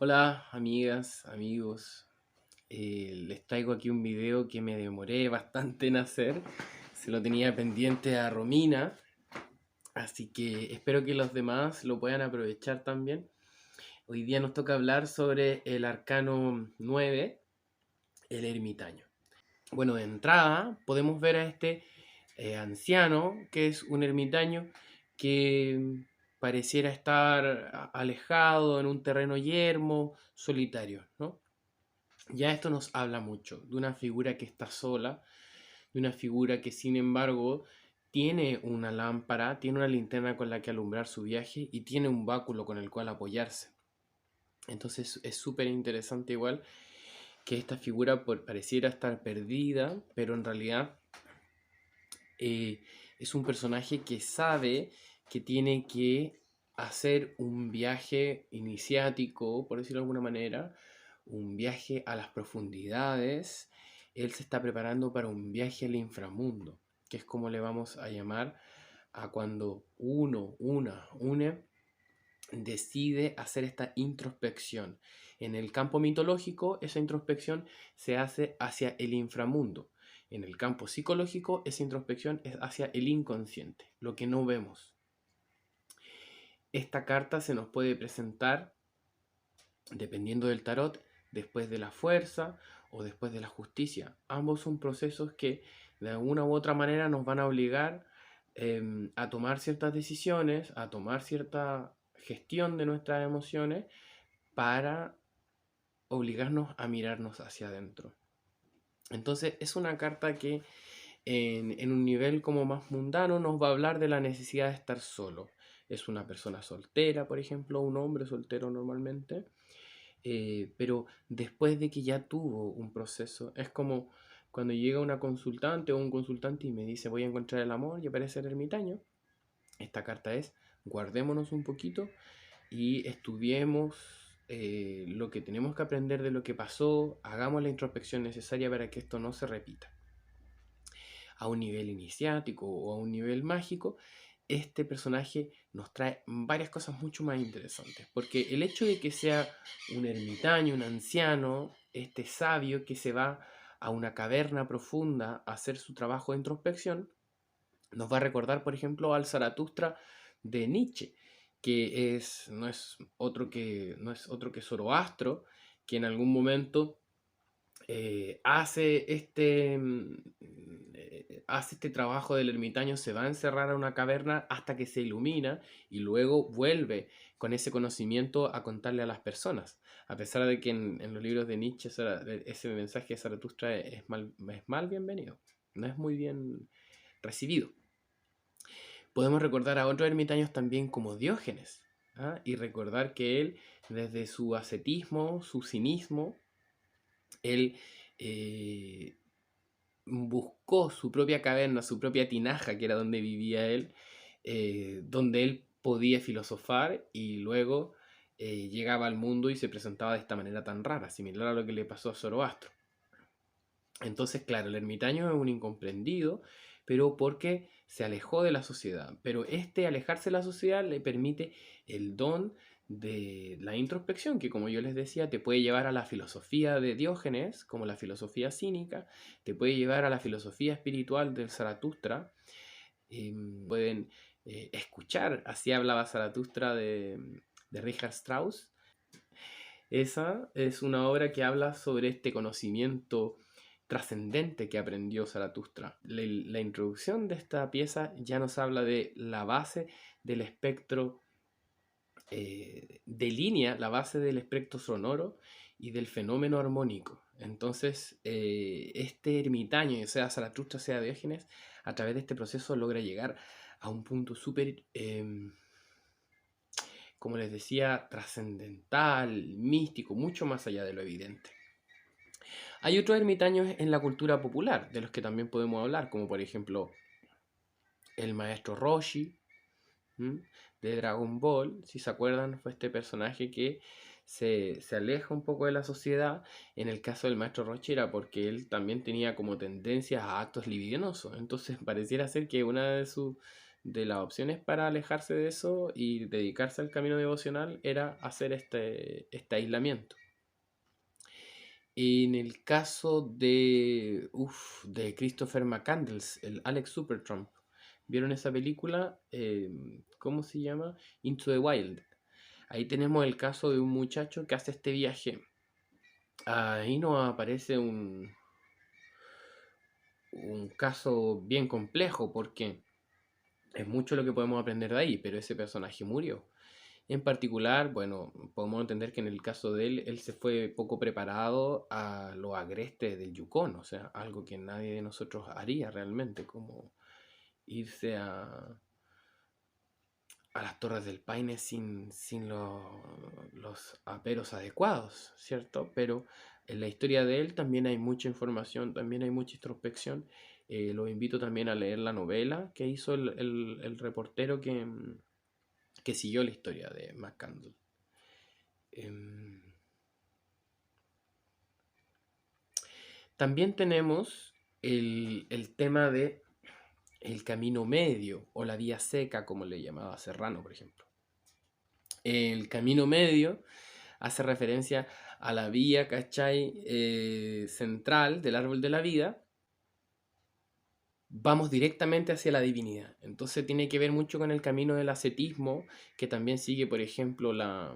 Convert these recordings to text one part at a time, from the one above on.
Hola amigas, amigos, les traigo aquí un video que me demoré bastante en hacer, se lo tenía pendiente a Romina, así que espero que los demás lo puedan aprovechar también. Hoy día nos toca hablar sobre el arcano 9, el ermitaño. Bueno, de entrada podemos ver a este anciano, que es un ermitaño que pareciera estar alejado en un terreno yermo, solitario, ¿no? Ya esto nos habla mucho de una figura que está sola, de una figura que sin embargo tiene una lámpara, tiene una linterna con la que alumbrar su viaje y tiene un báculo con el cual apoyarse. Entonces es súper interesante igual que esta figura pareciera estar perdida, pero en realidad eh, es un personaje que sabe que tiene que hacer un viaje iniciático, por decirlo de alguna manera, un viaje a las profundidades. Él se está preparando para un viaje al inframundo, que es como le vamos a llamar a cuando une, decide hacer esta introspección. En el campo mitológico, esa introspección se hace hacia el inframundo. En el campo psicológico, esa introspección es hacia el inconsciente, lo que no vemos. Esta carta se nos puede presentar, dependiendo del tarot, después de la fuerza o después de la justicia. Ambos son procesos que de alguna u otra manera nos van a obligar a tomar ciertas decisiones, a tomar cierta gestión de nuestras emociones para obligarnos a mirarnos hacia adentro. Entonces es una carta que en un nivel como más mundano nos va a hablar de la necesidad de estar solo. Es una persona soltera, por ejemplo, un hombre soltero normalmente, pero después de que ya tuvo un proceso, es como cuando llega una consultante o un consultante y me dice voy a encontrar el amor y aparece el ermitaño. Esta carta es guardémonos un poquito y estudiemos lo que tenemos que aprender de lo que pasó, hagamos la introspección necesaria para que esto no se repita. A un nivel iniciático o a un nivel mágico, este personaje nos trae varias cosas mucho más interesantes, porque el hecho de que sea un ermitaño, un anciano, este sabio que se va a una caverna profunda a hacer su trabajo de introspección, nos va a recordar, por ejemplo, al Zaratustra de Nietzsche, que no es otro que Zoroastro, que en algún momento hace este trabajo del ermitaño, se va a encerrar a una caverna hasta que se ilumina y luego vuelve con ese conocimiento a contarle a las personas. A pesar de que en los libros de Nietzsche ese mensaje de Zaratustra es mal bienvenido, no es muy bien recibido. Podemos recordar a otros ermitaños también como Diógenes, ¿ah? Y recordar que él, desde su ascetismo, su cinismo, él eh, buscó su propia caverna, su propia tinaja, que era donde vivía él, donde él podía filosofar y luego llegaba al mundo y se presentaba de esta manera tan rara, similar a lo que le pasó a Zoroastro. Entonces, claro, el ermitaño es un incomprendido, pero porque se alejó de la sociedad. Pero este alejarse de la sociedad le permite el don de la introspección, que como yo les decía, te puede llevar a la filosofía de Diógenes, como la filosofía cínica, te puede llevar a la filosofía espiritual del Zaratustra. Pueden escuchar, así hablaba Zaratustra de Richard Strauss. Esa es una obra que habla sobre este conocimiento trascendente que aprendió Zaratustra. La introducción de esta pieza ya nos habla de la base del espectro delinea la base del espectro sonoro y del fenómeno armónico. Entonces, este ermitaño, sea Zaratustra, sea Diógenes, a través de este proceso logra llegar a un punto súper, como les decía, trascendental, místico, mucho más allá de lo evidente. Hay otros ermitaños en la cultura popular, de los que también podemos hablar, como por ejemplo el maestro Roshi, ¿m? De Dragon Ball, si se acuerdan, fue este personaje que se aleja un poco de la sociedad. En el caso del maestro Roshi era porque él también tenía como tendencias a actos libidinosos, entonces pareciera ser que una de las opciones para alejarse de eso y dedicarse al camino devocional era hacer este aislamiento. En el caso de Christopher McCandless, el Alex Supertramp, ¿vieron esa película? ¿Cómo se llama? Into the Wild. Ahí tenemos el caso de un muchacho que hace este viaje. Ahí nos aparece un caso bien complejo porque es mucho lo que podemos aprender de ahí, pero ese personaje murió. En particular, bueno, podemos entender que en el caso de él se fue poco preparado a los agrestes del Yukon, o sea, algo que nadie de nosotros haría realmente, como irse a las Torres del Paine sin los aperos adecuados, ¿cierto? Pero en la historia de él también hay mucha información, también hay mucha introspección. Los invito también a leer la novela que hizo el reportero que siguió la historia de McCandless. También tenemos el tema de el camino medio o la vía seca, como le llamaba Serrano, por ejemplo. El camino medio hace referencia a la vía, ¿cachai? Central del árbol de la vida. Vamos directamente hacia la divinidad. Entonces tiene que ver mucho con el camino del ascetismo, que también sigue, por ejemplo, la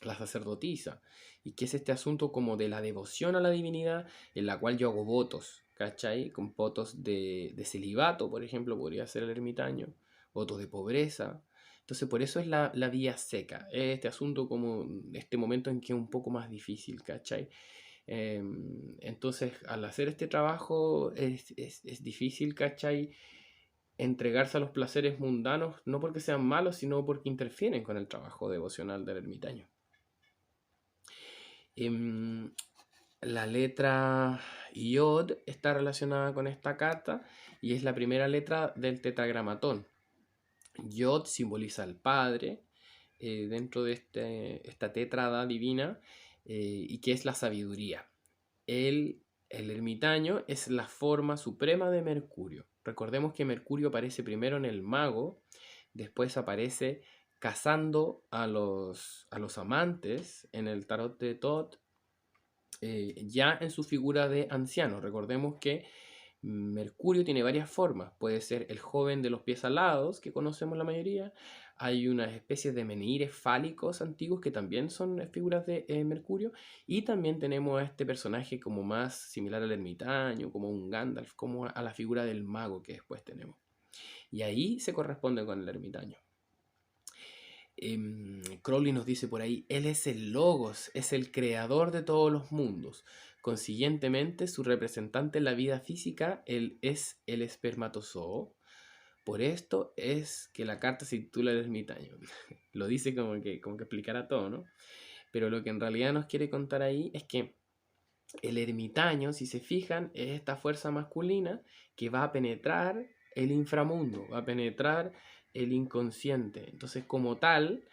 sacerdotisa, y que es este asunto como de la devoción a la divinidad, en la cual yo hago votos, ¿cachai? Con votos de celibato, por ejemplo, podría ser el ermitaño, votos de pobreza. Entonces, por eso es la vía seca, este asunto como este momento en que es un poco más difícil, ¿cachai? Entonces, al hacer este trabajo es difícil, ¿cachai? Entregarse a los placeres mundanos, no porque sean malos, sino porque interfieren con el trabajo devocional del ermitaño. La letra Yod está relacionada con esta carta y es la primera letra del tetragramatón. Yod simboliza al Padre dentro de esta tétrada divina y que es la sabiduría. El ermitaño es la forma suprema de Mercurio. Recordemos que Mercurio aparece primero en el mago, después aparece casando a los amantes en el tarot de Thoth, ya en su figura de anciano. Recordemos que Mercurio tiene varias formas. Puede ser el joven de los pies alados, que conocemos la mayoría. Hay unas especies de menhires fálicos antiguos que también son figuras de Mercurio. Y también tenemos a este personaje como más similar al ermitaño, como un Gandalf, como a la figura del mago que después tenemos. Y ahí se corresponde con el ermitaño. Crowley nos dice por ahí, él es el Logos, es el creador de todos los mundos. Consiguientemente, su representante en la vida física, él es el espermatozoo. Por esto es que la carta se titula El ermitaño. Lo dice como que explicará todo, ¿no? Pero lo que en realidad nos quiere contar ahí es que el ermitaño, si se fijan, es esta fuerza masculina que va a penetrar el inframundo, va a penetrar el inconsciente. Entonces, como tal,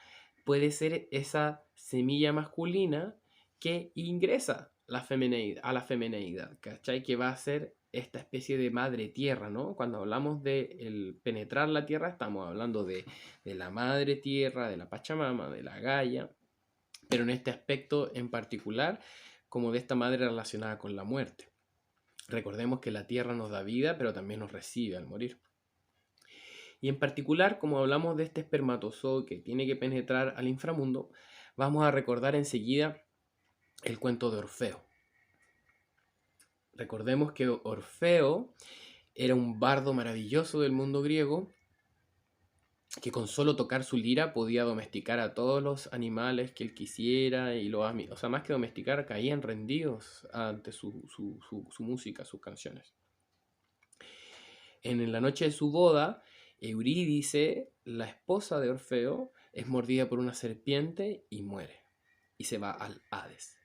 puede ser esa semilla masculina que ingresa a la femineidad, ¿cachai? Que va a ser esta especie de madre tierra, ¿no? Cuando hablamos de el penetrar la tierra, estamos hablando de la madre tierra, de la Pachamama, de la Gaia, pero en este aspecto en particular, como de esta madre relacionada con la muerte. Recordemos que la tierra nos da vida, pero también nos recibe al morir. Y en particular, como hablamos de este espermatozoide que tiene que penetrar al inframundo, vamos a recordar enseguida el cuento de Orfeo. Recordemos que Orfeo era un bardo maravilloso del mundo griego que con solo tocar su lira podía domesticar a todos los animales que él quisiera y o sea, más que domesticar, caían rendidos ante su música, sus canciones. En la noche de su boda, Eurídice, la esposa de Orfeo, es mordida por una serpiente y muere, y se va al Hades.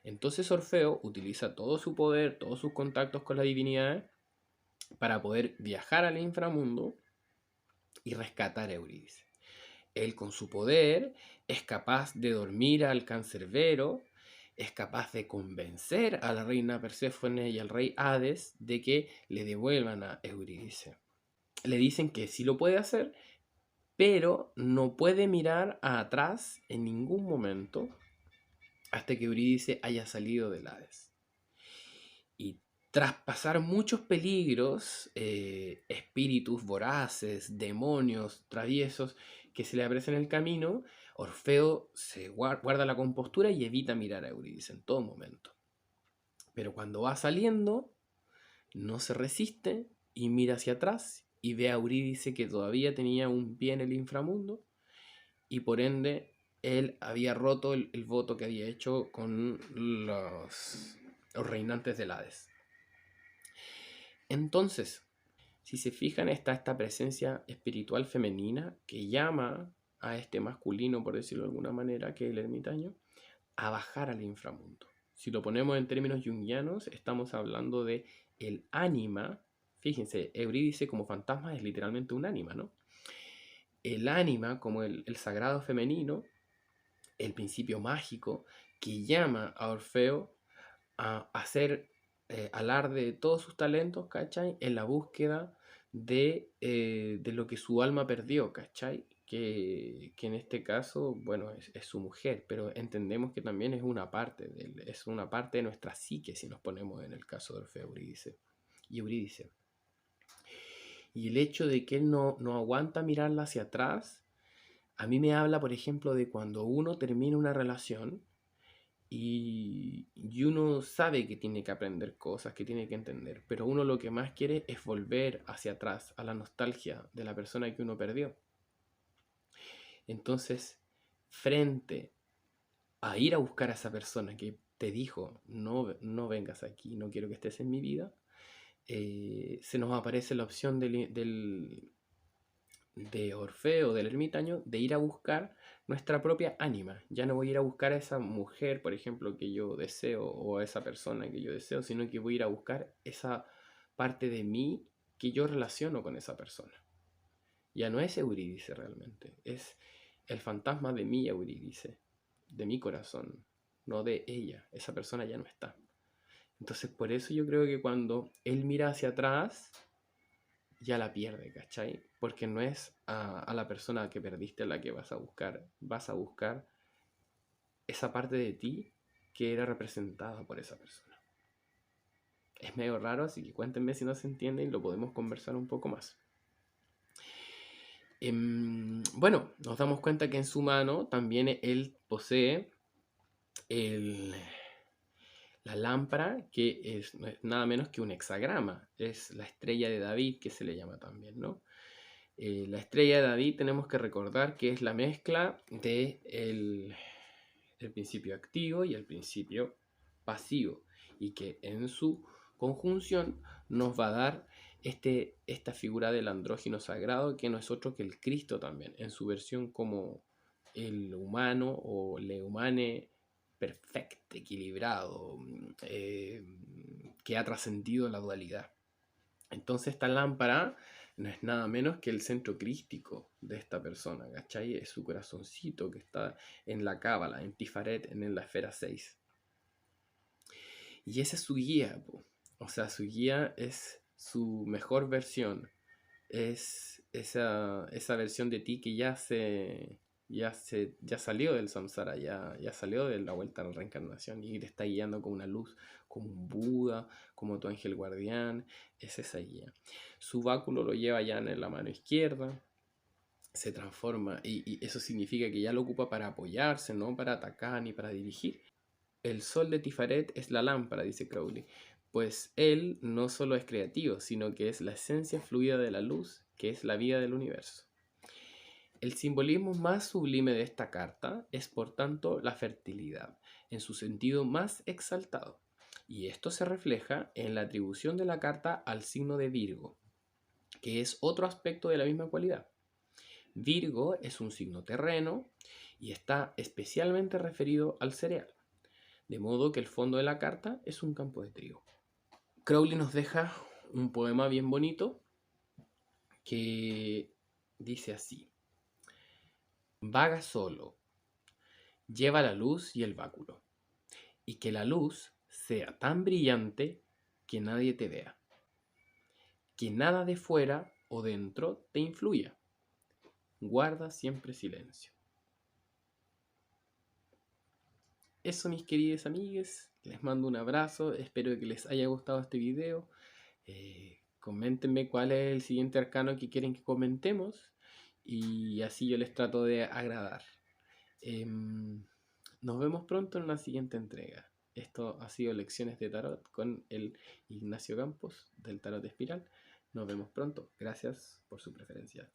Entonces Orfeo utiliza todo su poder, todos sus contactos con la divinidad para poder viajar al inframundo y rescatar a Eurídice. Él con su poder es capaz de dormir al cancerbero, es capaz de convencer a la reina Perséfone y al rey Hades de que le devuelvan a Eurídice. le dicen que sí lo puede hacer, pero no puede mirar atrás en ningún momento hasta que Eurídice haya salido del Hades. Y tras pasar muchos peligros, espíritus voraces, demonios traviesos que se le aparecen en el camino, Orfeo se guarda la compostura y evita mirar a Eurídice en todo momento. Pero cuando va saliendo, no se resiste y mira hacia atrás y ve a Eurídice que todavía tenía un pie en el inframundo y por ende él había roto el voto que había hecho con los reinantes del Hades. Entonces, si se fijan, está esta presencia espiritual femenina que llama a este masculino, por decirlo de alguna manera, que es el ermitaño, a bajar al inframundo. Si lo ponemos en términos junguianos, estamos hablando de el ánima. Fíjense, Eurídice como fantasma es literalmente un ánima, ¿no? El ánima como el sagrado femenino, el principio mágico que llama a Orfeo a hacer alarde de todos sus talentos, ¿cachai? En la búsqueda de lo que su alma perdió, ¿cachai? Que en este caso, bueno, es su mujer, pero entendemos que también es una parte de él, es una parte de nuestra psique, si nos ponemos en el caso de Orfeo y Eurídice. Y el hecho de que él no aguanta mirarla hacia atrás, a mí me habla, por ejemplo, de cuando uno termina una relación y uno sabe que tiene que aprender cosas, que tiene que entender, pero uno lo que más quiere es volver hacia atrás, a la nostalgia de la persona que uno perdió. Entonces, frente a ir a buscar a esa persona que te dijo, no vengas aquí, no quiero que estés en mi vida, se nos aparece la opción de Orfeo, del ermitaño, de ir a buscar nuestra propia ánima. Ya no voy a ir a buscar a esa mujer, por ejemplo, que yo deseo, o a esa persona que yo deseo, sino que voy a ir a buscar esa parte de mí que yo relaciono con esa persona. Ya no es Eurídice realmente, es el fantasma de mi Eurídice, de mi corazón, no de ella. Esa persona ya no está. Entonces, por eso yo creo que cuando él mira hacia atrás, ya la pierde, ¿cachai? Porque no es a la persona que perdiste la que vas a buscar esa parte de ti que era representada por esa persona. Es medio raro, así que cuéntenme si no se entiende y lo podemos conversar un poco más. Bueno, nos damos cuenta que en su mano también él posee la lámpara, que no es nada menos que un hexagrama, es la estrella de David, que se le llama también, ¿no? La estrella de David tenemos que recordar que es la mezcla de el principio activo y el principio pasivo, y que en su conjunción nos va a dar esta figura del andrógino sagrado, que no es otro que el Cristo también, en su versión como el humano o le humane perfecto, equilibrado, que ha trascendido la dualidad. Entonces esta lámpara no es nada menos que el centro crístico de esta persona, ¿cachai? Es su corazoncito que está en la cábala, en Tifaret, en la esfera 6. Y esa es su guía, po. O sea, su guía es su mejor versión. Es esa versión de ti que ya salió del samsara, ya salió de la vuelta a la reencarnación y te está guiando con una luz, como un Buda, como tu ángel guardián. Es esa guía. Su báculo lo lleva ya en la mano izquierda, se transforma y eso significa que ya lo ocupa para apoyarse, no para atacar ni para dirigir. El sol de Tifaret es la lámpara, dice Crowley, pues él no solo es creativo, sino que es la esencia fluida de la luz, que es la vida del universo. El simbolismo más sublime de esta carta es, por tanto, la fertilidad, en su sentido más exaltado, y esto se refleja en la atribución de la carta al signo de Virgo, que es otro aspecto de la misma cualidad. Virgo es un signo terreno y está especialmente referido al cereal, de modo que el fondo de la carta es un campo de trigo. Crowley nos deja un poema bien bonito que dice así: vaga solo, lleva la luz y el báculo, y que la luz sea tan brillante que nadie te vea, que nada de fuera o dentro te influya. Guarda siempre silencio. Eso, mis queridas amigas, les mando un abrazo, espero que les haya gustado este video. Coméntenme cuál es el siguiente arcano que quieren que comentemos y así yo les trato de agradar. Nos vemos pronto en una siguiente entrega. Esto ha sido Lecciones de Tarot con el Ignacio Campos del Tarot Espiral. Nos vemos pronto. Gracias por su preferencia.